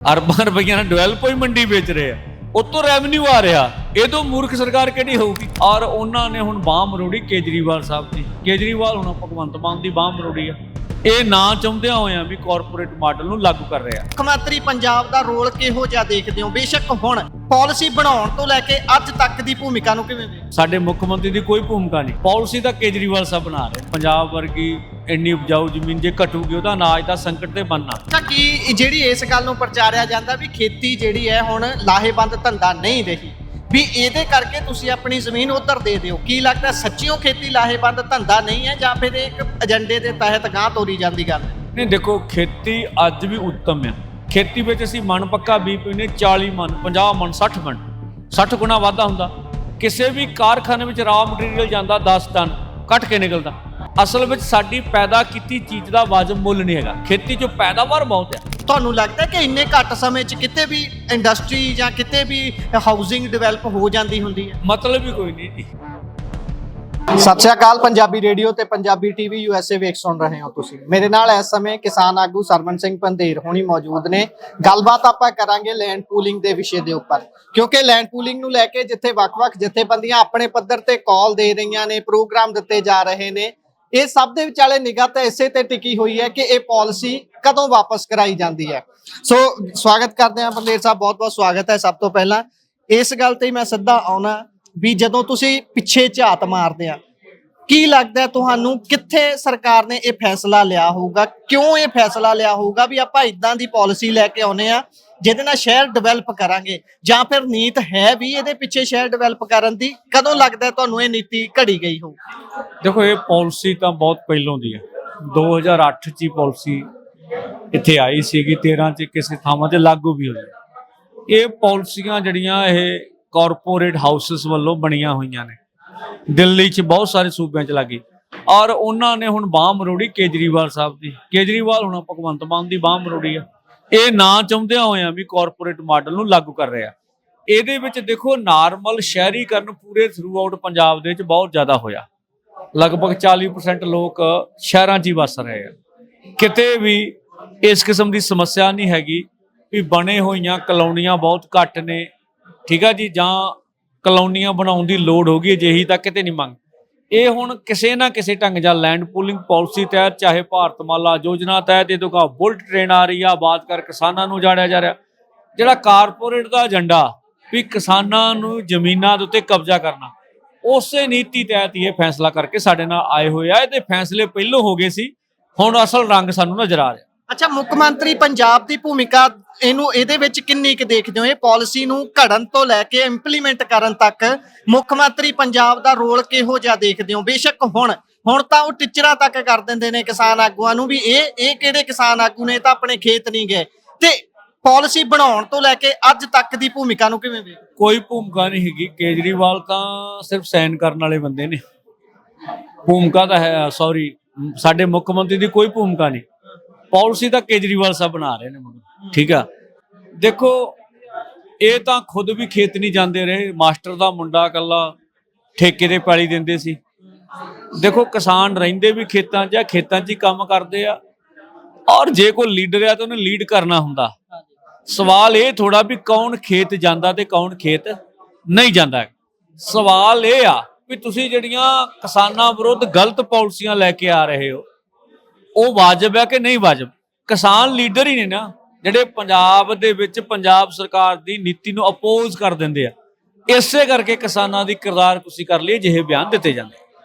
ਅਰਬਾਂ ਰੁਪਈਆਂ ਨਾਲ ਡਿਵੈਲਪ ਹੋਈ ਮੰਡੀ ਵੇਚ ਰਹੇ ਆ, ਉਤੋਂ ਰੈਵਨਿਊ ਆ ਰਿਹਾ। ਇਹ ਤੋਂ ਮੂਰਖ ਸਰਕਾਰ ਕਿਹੜੀ ਹੋਊਗੀ? ਔਰ ਉਹਨਾਂ ਨੇ ਹੁਣ ਬਾਂਹ ਮਰੋੜੀ ਕੇਜਰੀਵਾਲ ਸਾਹਿਬ ਦੀ। ਕੇਜਰੀਵਾਲ ਹੁਣ ਭਗਵੰਤ ਮਾਨ ਦੀ ਬਾਂਹ ਮਰੋੜੀ ਆ। ਇਹ ਨਾ ਚਾਹੁੰਦਿਆਂ ਹੋਇਆਂ ਵੀ ਕਾਰਪੋਰੇਟ ਮਾਡਲ ਨੂੰ ਲਾਗੂ ਕਰ ਰਿਹਾ। ਮੁੱਖ ਮੰਤਰੀ ਪੰਜਾਬ ਦਾ ਰੋਲ ਕਿਹੋ ਜਿਹਾ ਦੇਖਦੇ ਹੋ? ਬੇਸ਼ੱਕ ਹੁਣ ਪਾਲਿਸੀ ਬਣਾਉਣ ਤੋਂ ਲੈ ਕੇ ਅੱਜ ਤੱਕ ਦੀ ਭੂਮਿਕਾ ਨੂੰ ਕਿਵੇਂ ਵੇਖਦੇ? ਸਾਡੇ ਮੁੱਖ ਮੰਤਰੀ ਦੀ ਕੋਈ ਭੂਮਿਕਾ ਨਹੀਂ। ਪਾਲਿਸੀ ਤਾਂ ਕੇਜਰੀਵਾਲ ਸਾਹਿਬ ਬਣਾ ਰਹੇ। ਪੰਜਾਬ ਵਰਗੀ ਇੰਨੀ ਉਪਜਾਊ ਜ਼ਮੀਨ ਜੇ ਘਟੂਗੀ ਉਹਦਾ ਅਨਾਜ ਦਾ ਸੰਕਟ ਤੇ ਬਣਨਾ। ਅੱਛਾ, ਕੀ ਜਿਹੜੀ ਇਸ ਗੱਲ ਨੂੰ ਪ੍ਰਚਾਰਿਆ ਜਾਂਦਾ ਵੀ ਖੇਤੀ ਜਿਹੜੀ ਹੈ ਹੁਣ ਲਾਹੇਵੰਦ ਧੰਦਾ ਨਹੀਂ ਰਹੀ, ਵੀ ਇਹਦੇ ਕਰਕੇ ਤੁਸੀਂ ਆਪਣੀ ਜ਼ਮੀਨ ਉਧਰ ਦੇ ਦਿਓ, ਕੀ ਲੱਗਦਾ ਸੱਚੀਓ ਖੇਤੀ ਲਾਹੇਵੰਦ ਧੰਦਾ ਨਹੀਂ ਹੈ ਜਾਂ ਫਿਰ ਇੱਕ ਏਜੰਡੇ ਦੇ ਤਹਿਤ ਗਾਂਹ ਤੋਰੀ ਜਾਂਦੀ ਗੱਲ? ਨਹੀਂ, ਦੇਖੋ ਖੇਤੀ ਅੱਜ ਵੀ ਉੱਤਮ ਹੈ। ਖੇਤੀ ਵਿੱਚ ਅਸੀਂ ਮਨ ਪੱਕਾ ਬੀਜ ਪੀਂਦੇ 40 ਮਨ 50 ਮਨ 60 ਮਨ 60 ਗੁਣਾ ਵਾਧਾ ਹੁੰਦਾ। ਕਿਸੇ ਵੀ ਕਾਰਖਾਨੇ ਵਿੱਚ ਰਾ ਮਟੀਰੀਅਲ ਜਾਂਦਾ 10 ਟਨ ਕੱਟ ਕੇ ਨਿਕਲਦਾ। ਅਸਲ ਵਿੱਚ ਸਾਡੀ ਪੈਦਾ ਕੀਤੀ ਚੀਜ਼ ਦਾ ਵਾਜਬ ਮੁੱਲ ਨਹੀਂ ਹੈਗਾ। ਖੇਤੀ 'ਚ ਪੈਦਾਵਾਰ ਬਹੁਤ ਹੈ। ਤੁਹਾਨੂੰ ਲੱਗਦਾ ਕਿ ਇੰਨੇ ਘੱਟ ਸਮੇਂ 'ਚ ਕਿਤੇ ਵੀ ਇੰਡਸਟਰੀ ਜਾਂ ਕਿਤੇ ਵੀ ਹਾਊਸਿੰਗ ਡਿਵੈਲਪ ਹੋ ਜਾਂਦੀ ਹੁੰਦੀ ਹੈ? ਮਤਲਬ ਹੀ ਕੋਈ ਨਹੀਂ ਜੀ। ਸਤਿ ਸ਼੍ਰੀ ਅਕਾਲ। ਪੰਜਾਬੀ ਰੇਡੀਓ ਤੇ ਪੰਜਾਬੀ ਟੀਵੀ USA ਵੇਖ ਸੁਣ ਰਹੇ ਹੋ ਤੁਸੀਂ। ਮੇਰੇ ਨਾਲ ਇਸ ਸਮੇਂ ਕਿਸਾਨ ਆਗੂ ਸਰਵਨ ਸਿੰਘ ਪੰਧੇਰ ਹੋਣੀ ਮੌਜੂਦ ਨੇ। ਗੱਲਬਾਤ ਆਪਾਂ ਕਰਾਂਗੇ ਲੈਂਡ ਪੂਲਿੰਗ ਦੇ ਵਿਸ਼ੇ ਦੇ ਉੱਪਰ, ਕਿਉਂਕਿ ਲੈਂਡ ਪੂਲਿੰਗ ਨੂੰ ਲੈ ਕੇ ਜਿੱਥੇ ਵੱਖ-ਵੱਖ ਜਥੇਬੰਦੀਆਂ ਆਪਣੇ ਪੱਧਰ ਤੇ ਕਾਲ ਦੇ ਰਹੀਆਂ ਨੇ, ਪ੍ਰੋਗਰਾਮ ਦਿੱਤੇ ਜਾ ਰਹੇ ਨੇ, ਇਹ ਸਭ ਦੇ ਵਿਚਾਲੇ ਨਿਗਾਹ ਤਾਂ ਇਸੇ ਤੇ ਟਿਕੀ ਹੋਈ ਹੈ ਕਿ ਇਹ ਪਾਲਿਸੀ ਕਦੋਂ ਵਾਪਸ ਕਰਾਈ ਜਾਂਦੀ ਹੈ। ਸੋ ਸਵਾਗਤ ਕਰਦੇ ਹਾਂ ਪੰਧੇਰ ਸਾਹਿਬ, ਬਹੁਤ-ਬਹੁਤ ਸਵਾਗਤ ਹੈ। ਸਭ ਤੋਂ ਪਹਿਲਾਂ ਇਸ ਗੱਲ ਤੇ ਮੈਂ ਸਿੱਧਾ ਆਉਣਾ ਵੀ ਜਦੋਂ ਤੁਸੀਂ ਪਿੱਛੇ ਝਾਤ ਮਾਰਦੇ ਆ, ਕੀ ਲੱਗਦਾ ਤੁਹਾਨੂੰ ਕਿੱਥੇ ਸਰਕਾਰ ਨੇ ਇਹ ਫੈਸਲਾ ਲਿਆ ਹੋਊਗਾ? ਕਿਉਂ ਇਹ ਫੈਸਲਾ ਲਿਆ ਹੋਊਗਾ ਵੀ ਆਪਾਂ ਇਦਾਂ ਦੀ ਪਾਲਿਸੀ ਲੈ ਕੇ ਆਉਨੇ ਆ ਜਿਹਦੇ ਨਾਲ ਸ਼ਹਿਰ ਡਿਵੈਲਪ ਕਰਾਂਗੇ, ਜਾਂ ਫਿਰ ਨੀਤ ਹੈ ਵੀ ਇਹਦੇ ਪਿੱਛੇ ਸ਼ਹਿਰ ਡਿਵੈਲਪ ਕਰਨ ਦੀ? ਕਦੋਂ ਲੱਗਦਾ ਤੁਹਾਨੂੰ ਇਹ ਨੀਤੀ ਘੜੀ ਗਈ ਹੋਊ? ਦੇਖੋ ਇਹ ਪਾਲਿਸੀ ਤਾਂ ਬਹੁਤ ਪਹਿਲੋਂ ਦੀ ਹੈ। 2008 ਚ ਹੀ ਪਾਲਿਸੀ ਇੱਥੇ ਆਈ ਸੀਗੀ, 13 ਚ ਕਿਸੇ ਥਾਵਾਂ ਤੇ ਲਾਗੂ ਵੀ ਹੋਈ। ਇਹ ਪਾਲਿਸੀਆਂ ਜਿਹੜੀਆਂ ਇਹ ਕਾਰਪੋਰੇਟ ਹਾਊਸਸ ਵੱਲੋਂ ਬਣੀਆਂ ਹੋਈਆਂ ਨੇ, ਦਿੱਲੀ 'ਚ ਬਹੁਤ ਸਾਰੇ ਸੂਬਿਆਂ 'ਚ ਲੱਗੀ, ਔਰ ਉਹਨਾਂ ਨੇ ਹੁਣ ਬਾਂਹ ਮਰੋੜੀ ਕੇਜਰੀਵਾਲ ਸਾਹਿਬ ਦੀ। ਕੇਜਰੀਵਾਲ ਹੁਣ ਭਗਵੰਤ ਮਾਨ ਦੀ ਬਾਂਹ ਮਰੋੜੀ ਆ। ਇਹ ਨਾ ਚਾਹੁੰਦਿਆਂ ਹੋਇਆਂ ਵੀ ਕਾਰਪੋਰੇਟ ਮਾਡਲ ਨੂੰ ਲਾਗੂ ਕਰ ਰਿਹਾ। ਇਹਦੇ ਵਿੱਚ ਦੇਖੋ ਨਾਰਮਲ ਸ਼ਹਿਰੀਕਰਨ ਪੂਰੇ ਥਰੂ ਆਊਟ ਪੰਜਾਬ ਦੇ ਵਿੱਚ ਬਹੁਤ ਜ਼ਿਆਦਾ ਹੋਇਆ। ਲਗਭਗ 40% ਲੋਕ ਸ਼ਹਿਰਾਂ 'ਚ ਹੀ ਵਸ ਰਹੇ ਆ। ਕਿਤੇ ਵੀ ਇਸ ਕਿਸਮ ਦੀ ਸਮੱਸਿਆ ਨਹੀਂ ਹੈਗੀ ਵੀ ਬਣੇ ਹੋਈਆਂ ਕਲੋਨੀਆਂ ਬਹੁਤ ਘੱਟ ਨੇ, ਠੀਕ ਆ ਜੀ, ਜਾਂ ਕਲੋਨੀਆਂ ਬਣਾਉਣ ਦੀ ਲੋੜ ਹੋਗੀ, ਅਜਿਹੀ ਤਾਂ ਕਿਤੇ ਨਹੀਂ ਮੰਗ। ਇਹ ਹੁਣ ਕਿਸੇ ਨਾ ਕਿਸੇ ਢੰਗ ਜਾਂ ਲੈਂਡ ਪੂਲਿੰਗ ਪਾਲਿਸੀ ਤਹਿਤ, ਚਾਹੇ ਭਾਰਤਮਾਲਾ ਯੋਜਨਾ ਤਹਿਤ, ਇਹ ਤੋਂ ਕਾ ਬੁਲਟ ਟ੍ਰੇਨ ਆ ਰਹੀ ਆ, ਬਾਤ ਕਰ ਕਿਸਾਨਾਂ ਨੂੰ ਜਾੜਿਆ ਜਾ ਰਿਹਾ। ਜਿਹੜਾ ਕਾਰਪੋਰੇਟ ਦਾ ਏਜੰਡਾ ਵੀ ਕਿਸਾਨਾਂ ਨੂੰ ਜ਼ਮੀਨਾਂ ਦੇ ਉੱਤੇ ਕਬਜ਼ਾ ਕਰਨਾ, ਉਸੇ ਨੀਤੀ ਤਹਿਤ ਹੀ ਇਹ ਫੈਸਲਾ ਕਰਕੇ ਸਾਡੇ ਨਾਲ ਆਏ ਹੋਏ ਆ। ਇਹਦੇ ਫੈਸਲੇ ਪਹਿਲੋਂ ਹੋ ਗਏ ਸੀ, ਹੁਣ ਅਸਲ ਰੰਗ ਸਾਨੂੰ ਨਜ਼ਰ ਆ ਰਿਹਾ। ਅੱਛਾ, ਮੁੱਖ ਮੰਤਰੀ ਪੰਜਾਬ ਦੀ ਭੂਮਿਕਾ ਇਹਦੇ ਵਿੱਚ ਕਿੰਨੀ ਕੁ ਦੇਖਦੇ ਹੋ? ਇਹ ਪਾਲਿਸੀ ਨੂੰ ਘੜਨ ਤੋਂ ਲੈ ਕੇ ਇੰਪਲੀਮੈਂਟ ਕਰਨ ਤੱਕ ਮੁੱਖ ਮੰਤਰੀ ਪੰਜਾਬ ਦਾ ਰੋਲ ਕਿਹੋ ਜਿਹਾ ਦੇਖਦੇ ਹੋ? ਬੇਸ਼ੱਕ ਹੁਣ ਤਾਂ ਉਹ ਟਿਚਰਾਂ ਤੱਕ ਕਰ ਦਿੰਦੇ ਨੇ ਕਿਸਾਨ ਆਗੂਆਂ ਨੂੰ ਵੀ ਇਹ ਕਿਹੜੇ ਕਿਸਾਨ ਆਗੂ ਨੇ, ਤਾਂ ਆਪਣੇ ਖੇਤ ਨਹੀਂ ਗਏ। ਤੇ ਪਾਲਿਸੀ ਬਣਾਉਣ ਤੋਂ ਲੈ ਕੇ ਅੱਜ ਤੱਕ ਦੀ ਭੂਮਿਕਾ ਨੂੰ ਕਿਵੇਂ ਵੇਖਦੇ? ਕੋਈ ਭੂਮਿਕਾ ਨਹੀਂ ਹੈਗੀ। ਕੇਜਰੀਵਾਲ ਤਾਂ ਸਿਰਫ ਸਾਈਨ ਕਰਨ ਵਾਲੇ ਬੰਦੇ ਨੇ। ਭੂਮਿਕਾ ਤਾਂ ਹੈ, ਸੌਰੀ, ਸਾਡੇ ਮੁੱਖ ਮੰਤਰੀ ਦੀ ਕੋਈ ਭੂਮਿਕਾ ਨਹੀਂ। ਪਾਲਿਸੀ ਤਾਂ ਕੇਜਰੀਵਾਲ ਸਾਹਿਬ ਬਣਾ ਰਹੇ ਨੇ, ਠੀਕ ਆ। ਦੇਖੋ ਇਹ ਤਾਂ ਖੁਦ ਵੀ ਖੇਤ ਨਹੀਂ ਜਾਂਦੇ ਰਹੇ। ਮਾਸਟਰ ਦਾ ਮੁੰਡਾ ਇਕੱਲਾ ਠੇਕੇ ਤੇ ਪੈਲੀ ਦਿੰਦੇ ਸੀ। ਦੇਖੋ ਕਿਸਾਨ ਰਹਿੰਦੇ ਵੀ ਖੇਤਾਂ 'ਚ ਆ, ਖੇਤਾਂ 'ਚ ਹੀ ਕੰਮ ਕਰਦੇ ਆ, ਔਰ ਜੇ ਕੋਈ ਲੀਡਰ ਆ ਤਾਂ ਉਹਨੇ ਲੀਡ ਕਰਨਾ ਹੁੰਦਾ। ਸਵਾਲ ਇਹ ਥੋੜਾ ਵੀ ਕੌਣ ਖੇਤ ਜਾਂਦਾ ਤੇ ਕੌਣ ਖੇਤ ਨਹੀਂ ਜਾਂਦਾ। ਸਵਾਲ ਇਹ ਆ ਵੀ ਤੁਸੀਂ ਜਿਹੜੀਆਂ ਕਿਸਾਨਾਂ ਵਿਰੁੱਧ ਗਲਤ ਪਾਲਿਸੀਆਂ ਲੈ ਕੇ ਆ ਰਹੇ ਹੋ, ਉਹ ਵਾਜਬ ਹੈ ਕਿ ਨਹੀਂ ਵਾਜਬ? ਕਿਸਾਨ ਲੀਡਰ ਹੀ ਨੇ ਨਾ ਜਿਹੜੇ ਪੰਜਾਬ ਦੇ ਵਿੱਚ ਪੰਜਾਬ ਸਰਕਾਰ ਦੀ ਨੀਤੀ ਨੂੰ ਅਪੋਜ਼ ਕਰ ਦਿੰਦੇ ਆ। ਇਸੇ ਕਰਕੇ ਕਿਸਾਨਾਂ ਦੀ ਕਿਰਦਾਰਕੁਸ਼ੀ ਕਰ ਲਈ ਜਿਹੇ ਬਿਆਨ ਦਿੱਤੇ ਜਾਂਦੇ।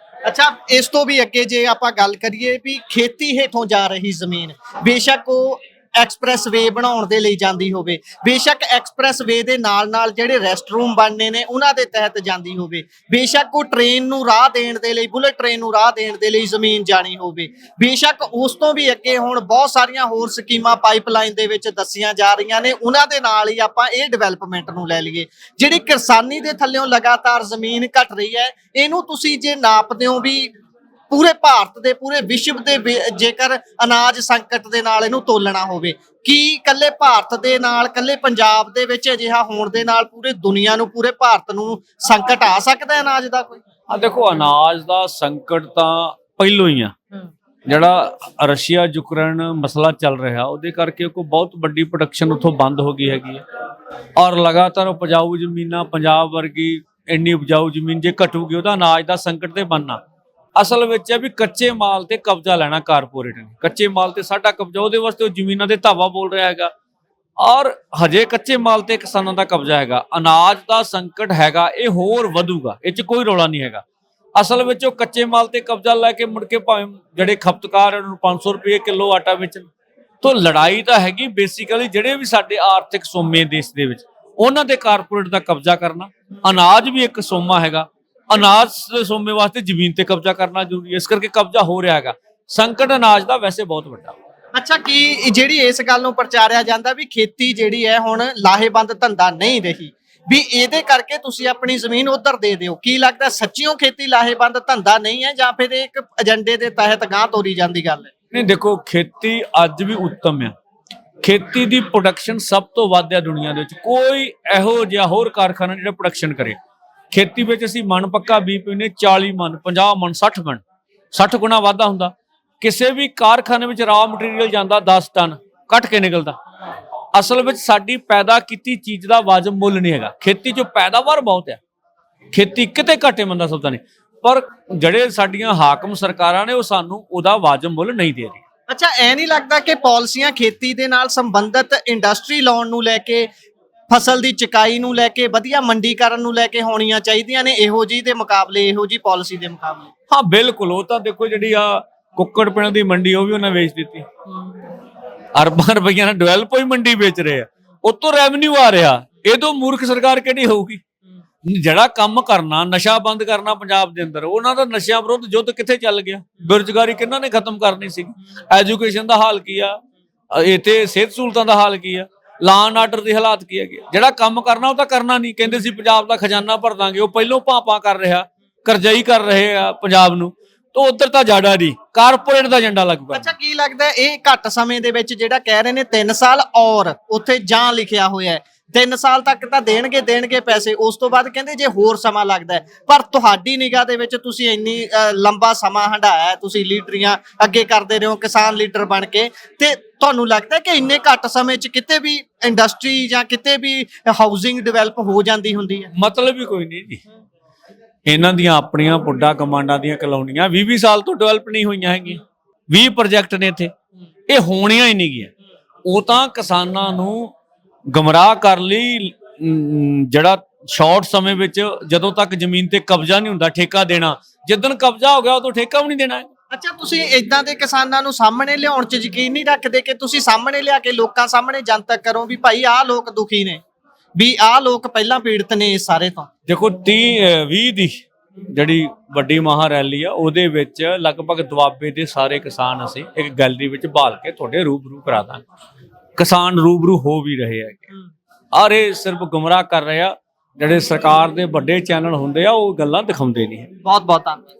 ਅੱਛਾ, ਇਸ ਤੋਂ ਵੀ ਅੱਗੇ ਜੇ ਆਪਾਂ ਗੱਲ ਕਰੀਏ ਵੀ ਖੇਤੀ ਹੇਠੋਂ ਜਾ ਰਹੀ ਜ਼ਮੀਨ, ਬੇਸ਼ੱਕ ਉਹ ਐਕਸਪ੍ਰੈਸ ਵੇ ਬਣਾਉਣ ਦੇ ਲਈ ਜਾਂਦੀ ਹੋਵੇ, ਬੇਸ਼ੱਕ ਐਕਸਪ੍ਰੈਸ ਵੇ ਦੇ ਨਾਲ ਜਿਹੜੇ ਰੈਸਟ ਰੂਮ ਬਣਨੇ ਨੇ ਉਹਨਾਂ ਦੇ ਤਹਿਤ ਜਾਂਦੀ ਹੋਵੇ, ਬੇਸ਼ੱਕ ਉਹ ਟ੍ਰੇਨ ਨੂੰ ਰਾਹ ਦੇਣ ਦੇ ਲਈ, ਬੁਲਟ ਟ੍ਰੇਨ ਨੂੰ ਰਾਹ ਦੇਣ ਦੇ ਲਈ ਜ਼ਮੀਨ ਜਾਣੀ ਹੋਵੇ, ਬੇਸ਼ੱਕ ਉਸ ਤੋਂ ਵੀ ਅੱਗੇ ਹੁਣ ਬਹੁਤ ਸਾਰੀਆਂ ਹੋਰ ਸਕੀਮਾਂ ਪਾਈਪਲਾਈਨ ਦੇ ਵਿੱਚ ਦੱਸੀਆਂ ਜਾ ਰਹੀਆਂ ਨੇ, ਉਹਨਾਂ ਦੇ ਨਾਲ ਹੀ ਆਪਾਂ ਇਹ ਡਿਵੈਲਪਮੈਂਟ ਨੂੰ ਲੈ ਲਈਏ। ਜਿਹੜੀ ਕਿਸਾਨੀ ਦੇ ਥੱਲਿਓਂ ਲਗਾਤਾਰ ਜ਼ਮੀਨ ਘਟ ਰਹੀ ਹੈ, ਇਹਨੂੰ ਤੁਸੀਂ ਜੇ ਨਾਪਦੇ ਹੋ ਵੀ ਪੂਰੇ ਭਾਰਤ ਦੇ, ਪੂਰੇ ਵਿਸ਼ਵ ਦੇ, ਜੇਕਰ ਅਨਾਜ ਸੰਕਟ ਦੇ ਨਾਲ ਇਹਨੂੰ ਤੋਲਣਾ ਹੋਵੇ, ਕੀ ਕੱਲੇ ਭਾਰਤ ਦੇ ਨਾਲ, ਕੱਲੇ ਪੰਜਾਬ ਦੇ ਵਿੱਚ ਅਜਿਹਾ ਹੋਣ ਦੇ ਨਾਲ ਪੂਰੇ ਦੁਨੀਆ ਨੂੰ, ਪੂਰੇ ਭਾਰਤ ਨੂੰ ਸੰਕਟ ਆ ਸਕਦਾ ਹੈ ਅਨਾਜ ਦਾ ਕੋਈ? ਦੇਖੋ ਅਨਾਜ ਦਾ ਸੰਕਟ ਤਾਂ ਪਹਿਲੋਂ ਹੀ ਆ। ਜਿਹੜਾ ਰਸ਼ੀਆ ਯੂਕਰੇਨ ਮਸਲਾ ਚੱਲ ਰਿਹਾ ਉਹਦੇ ਕਰਕੇ ਕੋਈ ਬਹੁਤ ਵੱਡੀ ਪ੍ਰੋਡਕਸ਼ਨ ਉੱਥੋਂ ਬੰਦ ਹੋ ਗਈ ਹੈਗੀ ਹੈ ਔਰ ਲਗਾਤਾਰ ਉਪਜਾਊ ਜ਼ਮੀਨਾਂ ਪੰਜਾਬ ਵਰਗੀ ਇੰਨੀ ਉਪਜਾਊ ਜ਼ਮੀਨ ਜੇ ਘਟੂਗੀ ਉਹਦਾ ਅਨਾਜ ਦਾ ਸੰਕਟ ਤੇ ਬਣਨਾ। ਅਸਲ ਵਿੱਚ ਹੈ ਵੀ ਕੱਚੇ ਮਾਲ ਤੇ ਕਬਜ਼ਾ ਲੈਣਾ ਕਾਰਪੋਰੇਟ ਨੇ, ਕੱਚੇ ਮਾਲ ਤੇ ਸਾਡਾ ਕਬਜ਼ਾ, ਉਹਦੇ ਵਾਸਤੇ ਉਹ ਜ਼ਮੀਨਾਂ ਦੇ ਧਾਵਾ ਬੋਲ ਰਿਹਾ ਹੈਗਾ ਔਰ ਹਜੇ ਕੱਚੇ ਮਾਲ ਤੇ ਕਿਸਾਨਾਂ ਦਾ ਕਬਜ਼ਾ ਹੈਗਾ। ਅਨਾਜ ਦਾ ਸੰਕਟ ਹੈਗਾ, ਇਹ ਹੋਰ ਵਧੂਗਾ, ਇਹ 'ਚ ਕੋਈ ਰੌਲਾ ਨਹੀਂ ਹੈਗਾ। ਅਸਲ ਵਿੱਚ ਉਹ ਕੱਚੇ ਮਾਲ ਤੇ ਕਬਜ਼ਾ ਲੈ ਕੇ ਮੁੜ ਕੇ ਭਾਵੇਂ ਜਿਹੜੇ ਖਪਤਕਾਰ ਉਹਨਾਂ ਨੂੰ 500 ਰੁਪਏ ਕਿਲੋ ਆਟਾ ਵੇਚਣ। ਤੋਂ ਲੜਾਈ ਤਾਂ ਹੈਗੀ ਬੇਸਿਕਲੀ ਜਿਹੜੇ ਵੀ ਸਾਡੇ ਆਰਥਿਕ ਸੋਮੇ ਦੇਸ਼ ਦੇ ਵਿੱਚ ਉਹਨਾਂ ਦੇ ਕਾਰਪੋਰੇਟ ਦਾ ਕਬਜ਼ਾ ਕਰਨਾ। ਅਨਾਜ ਵੀ ਇੱਕ ਸੋਮਾ ਹੈਗਾ, ਅਨਾਜ ਦੇ ਸੋਮੇ ਵਾਸਤੇ ਜ਼ਮੀਨ ਤੇ ਕਬਜ਼ਾ ਕਰਨਾ ਜ਼ਰੂਰੀ ਹੈ, ਇਸ ਕਰਕੇ ਕਬਜ਼ਾ ਹੋ ਰਿਹਾ ਹੈਗਾ। ਸੰਕਟ ਅਨਾਜ ਦਾ ਵੈਸੇ ਬਹੁਤ ਵੱਡਾ। ਅੱਛਾ, ਕੀ ਜਿਹੜੀ ਇਸ ਗੱਲ ਨੂੰ ਪ੍ਰਚਾਰਿਆ ਜਾਂਦਾ ਵੀ ਖੇਤੀ ਜਿਹੜੀ ਹੈ ਹੁਣ ਲਾਹੇਵੰਦ ਧੰਦਾ ਨਹੀਂ ਰਹੀ, ਵੀ ਇਹਦੇ ਕਰਕੇ ਤੁਸੀਂ ਆਪਣੀ ਜ਼ਮੀਨ ਉਧਰ ਦੇ ਦਿਓ, ਕੀ ਲੱਗਦਾ ਸੱਚੀਓ ਖੇਤੀ ਲਾਹੇਵੰਦ ਧੰਦਾ ਨਹੀਂ ਹੈ ਜਾਂ ਫਿਰ ਇੱਕ ਏਜੰਡੇ ਦੇ ਤਹਿਤ ਗਾਂਹ ਤੋਰੀ ਜਾਂਦੀ ਗੱਲ ਹੈ? ਨਹੀਂ, ਦੇਖੋ ਖੇਤੀ ਅੱਜ ਵੀ ਉੱਤਮ ਆ, ਖੇਤੀ ਦੀ ਪ੍ਰੋਡਕਸ਼ਨ ਸਭ ਤੋਂ ਵੱਧ ਹੈ ਦੁਨੀਆ ਦੇ ਵਿੱਚ। ਕੋਈ ਇਹੋ ਜਿਹਾ ਹੋਰ ਕਾਰਖਾਨਾ ਜਿਹੜਾ ਪ੍ਰੋਡਕਸ਼ਨ ਕਰੇ। ਖੇਤੀ ਵਿੱਚ ਅਸੀਂ ਮਨ ਪੱਕਾ ਬੀਜ ਪੈਂਦੇ 40 ਮਨ 50 ਮਨ 60 ਮਨ 60 ਗੁਣਾ ਵਾਧਾ ਹੁੰਦਾ। ਕਿਸੇ ਵੀ ਕਾਰਖਾਨੇ ਵਿੱਚ ਰਾ ਮਟੀਰੀਅਲ ਜਾਂਦਾ 10 ਟਨ ਕੱਟ ਕੇ ਨਿਕਲਦਾ। ਅਸਲ ਵਿੱਚ ਸਾਡੀ ਪੈਦਾ ਕੀਤੀ ਚੀਜ਼ ਦਾ ਵਾਜਬ ਮੁੱਲ ਨਹੀਂ ਹੈਗਾ। ਖੇਤੀ 'ਚ ਪੈਦਾਵਾਰ ਬਹੁਤ ਹੈ, ਖੇਤੀ ਕਿਤੇ ਘਾਟੇ ਮੰਦਾ ਸੌਦਾ ਨਹੀਂ, ਪਰ ਜਿਹੜੇ ਸਾਡੀਆਂ ਹਾਕਮ ਸਰਕਾਰਾਂ ਨੇ ਉਹ ਸਾਨੂੰ ਉਹਦਾ ਵਾਜਬ ਮੁੱਲ ਨਹੀਂ ਦੇ ਰਹੀ। ਅੱਛਾ, ਐ ਨਹੀਂ ਲੱਗਦਾ ਕਿ ਪਾਲਿਸੀਆਂ ਖੇਤੀ ਦੇ ਨਾਲ ਸੰਬੰਧਿਤ ਇੰਡਸਟਰੀ ਲਾਉਣ ਨੂੰ ਲੈ ਕੇ, ਫਸਲ ਦੀ ਚਕਾਈ ਨੂੰ ਲੈ ਕੇ, ਵਧੀਆ ਮੰਡੀਕਰਨ ਨੂੰ ਲੈ ਕੇ ਹੋਣੀਆਂ ਚਾਹੀਦੀਆਂ ਨੇ ਇਹੋ ਜੀ ਦੇ ਮੁਕਾਬਲੇ, ਇਹੋ ਜੀ ਪਾਲਿਸੀ ਦੇ ਮੁਕਾਬਲੇ? ਹਾਂ ਬਿਲਕੁਲ, ਉਹ ਤਾਂ ਦੇਖੋ ਜਿਹੜੀ ਆ ਕੁੱਕੜ ਪਿੰਡ ਦੀ ਮੰਡੀ ਉਹ ਵੀ ਉਹਨਾਂ ਵੇਚ ਦਿੱਤੀ। ਅਰਬਾਂ ਰੁਪਈਆ ਨਾਲ ਡਿਵੈਲਪ ਹੋਈ ਮੰਡੀ ਵੇਚ ਰਹੇ ਆ, ਉਤੋਂ ਰੈਵਨਿਊ ਆ ਰਿਹਾ। ਇਹ ਤੋਂ ਮੂਰਖ ਸਰਕਾਰ ਕਿਹੜੀ ਹੋਊਗੀ? ਜਿਹੜਾ ਕੰਮ ਕਰਨਾ, ਨਸ਼ਾ ਬੰਦ ਕਰਨਾ ਪੰਜਾਬ ਦੇ ਅੰਦਰ, ਉਹਨਾਂ ਦਾ ਨਸ਼ਿਆਂ ਵਿਰੁੱਧ ਯੁੱਧ ਕਿੱਥੇ ਚੱਲ ਗਿਆ? ਬੇਰੁਜ਼ਗਾਰੀ ਕਿਹਨਾਂ ਨੇ ਖਤਮ ਕਰਨੀ ਸੀ? ਐਜੂਕੇਸ਼ਨ ਦਾ ਹਾਲ ਕੀ ਆ? ਇੱਥੇ ਸਿਹਤ ਸਹੂਲਤਾਂ ਦਾ ਹਾਲ ਕੀ ਆ? ਲਾਂ ਐਂਡ ਆਰਡਰ ਦੇ ਹਾਲਾਤ ਕੀ ਹੈਗੇ? ਜਿਹੜਾ ਕੰਮ ਕਰਨਾ ਉਹ ਤਾਂ ਕਰਨਾ ਨਹੀਂ। ਕਹਿੰਦੇ ਸੀ ਪੰਜਾਬ ਦਾ ਖਜ਼ਾਨਾ ਭਰ ਦਾਂਗੇ, ਉਹ ਪਹਿਲੋਂ ਭਾਂਪਾਂ ਕਰ ਰਿਹਾ, ਕਰਜ਼ਾਈ ਕਰ ਰਹੇ ਆ ਪੰਜਾਬ ਨੂੰ। ਤਾਂ ਉਧਰ ਤਾਂ ਜਾੜਾ ਨਹੀਂ, ਕਾਰਪੋਰੇਟ ਦਾ ਏਜੰਡਾ ਲੱਗ ਪਿਆ। ਅੱਛਾ, ਕੀ ਲੱਗਦਾ ਇਹ ਘੱਟ ਸਮੇਂ ਦੇ ਵਿੱਚ ਜਿਹੜਾ ਕਹਿ ਰਹੇ ਨੇ 3 ਸਾਲ ਔਰ ਉੱਥੇ ਜਾਂ ਲਿਖਿਆ ਹੋਇਆ ਹੈ 3 ਸਾਲ ਤੱਕ ਤਾਂ ਦੇਣਗੇ ਪੈਸੇ, ਉਸ ਤੋਂ ਬਾਅਦ ਕਹਿੰਦੇ ਜੇ ਹੋਰ ਸਮਾਂ ਲੱਗਦਾ ਹੈ, ਪਰ ਤੁਹਾਡੀ ਨਿਗਾਹ ਦੇ ਵਿੱਚ ਤੁਸੀਂ ਇੰਨੀ ਲੰਬਾ ਸਮਾਂ ਹੰਢਾਇਆ, ਤੁਸੀਂ ਲੀਡਰੀਆਂ ਅੱਗੇ ਕਰਦੇ ਰਹੇ ਹੋ ਕਿਸਾਨ ਲੀਡਰ ਬਣ ਕੇ, ਤੇ ਤੁਹਾਨੂੰ ਲੱਗਦਾ ਕਿ ਇੰਨੇ ਘੱਟ ਸਮੇਂ 'ਚ ਕਿਤੇ ਵੀ ਇੰਡਸਟਰੀ ਜਾਂ ਕਿਤੇ ਵੀ ਹਾਊਸਿੰਗ ਡਿਵੈਲਪ ਹੋ ਜਾਂਦੀ ਹੁੰਦੀ ਹੈ? ਮਤਲਬ ਹੀ ਕੋਈ ਨਹੀਂ ਜੀ। ਇਹਨਾਂ ਦੀਆਂ ਆਪਣੀਆਂ ਪੁੱਡਾ ਕਮਾਂਡਾਂ ਦੀਆਂ ਕਲੋਨੀਆਂ 20 ਸਾਲ ਤੋਂ ਡਿਵੈਲਪ ਨਹੀਂ ਹੋਈਆਂ ਹੈਗੀਆਂ। 20 ਪ੍ਰੋਜੈਕਟ ਨੇ ਇੱਥੇ, ਇਹ ਹੋਣੀਆਂ ਹੀ ਨਹੀਂ ਗੀਆਂ। ਉਹ ਤਾਂ ਕਿਸਾਨਾਂ ਨੂੰ ਗਮਰਾਹ ਕਰ ਲਈ। ਜਿਹੜਾ ਸ਼ਾਰਟ ਸਮੇਂ ਵਿੱਚ ਜਦੋਂ ਤੱਕ ਜ਼ਮੀਨ ਤੇ ਕਬਜ਼ਾ ਨਹੀਂ ਹੁੰਦਾ ਠੇਕਾ ਦੇਣਾ, ਜਿੱਦਣ ਕਬਜ਼ਾ ਹੋ ਗਿਆ ਉਦੋਂ ਠੇਕਾ ਵੀ ਨਹੀਂ ਦੇਣਾ। ਅੱਛਾ, ਤੁਸੀਂ ਇਦਾਂ ਦੇ ਕਿਸਾਨਾਂ ਨੂੰ ਸਾਹਮਣੇ ਲਿਆਉਣ 'ਚ ਯਕੀਨ ਨਹੀਂ ਰੱਖਦੇ ਕਿ ਤੁਸੀਂ ਸਾਹਮਣੇ ਲਿਆ ਕੇ ਲੋਕਾਂ ਸਾਹਮਣੇ ਜਨਤਕ ਕਰੋ ਵੀ ਭਾਈ ਆਹ ਲੋਕ ਦੁਖੀ ਨੇ, ਵੀ ਆਹ ਲੋਕ ਪਹਿਲਾਂ ਪੀੜਤ ਨੇ ਇਸ ਸਾਰੇ ਤੋਂ? ਦੇਖੋ 20 ਦੀ ਜਿਹੜੀ ਵੱਡੀ ਮਹਾ ਰੈਲੀ ਆ ਉਹਦੇ ਵਿੱਚ ਲਗਭਗ ਦੁਆਬੇ ਦੇ ਸਾਰੇ ਕਿਸਾਨ ਅਸੀਂ ਇੱਕ ਗੈਲਰੀ ਵਿੱਚ ਭਾਲ ਕੇ ਤੁਹਾਡੇ ਰੂਬਰੂ ਕਰਾ ਦਾਂਗੇ। ਕਿਸਾਨ ਰੂਬਰੂ ਹੋ ਵੀ ਰਹੇ ਹੈਗੇ, ਔਰ ਇਹ ਸਿਰਫ ਗੁੰਮਰਾਹ ਕਰ ਰਹੇ ਆ। ਜਿਹੜੇ ਸਰਕਾਰ ਦੇ ਵੱਡੇ ਚੈਨਲ ਹੁੰਦੇ ਆ ਉਹ ਗੱਲਾਂ ਦਿਖਾਉਂਦੇ ਨਹੀਂ। ਬਹੁਤ ਬਹੁਤ ਧੰਨਵਾਦ।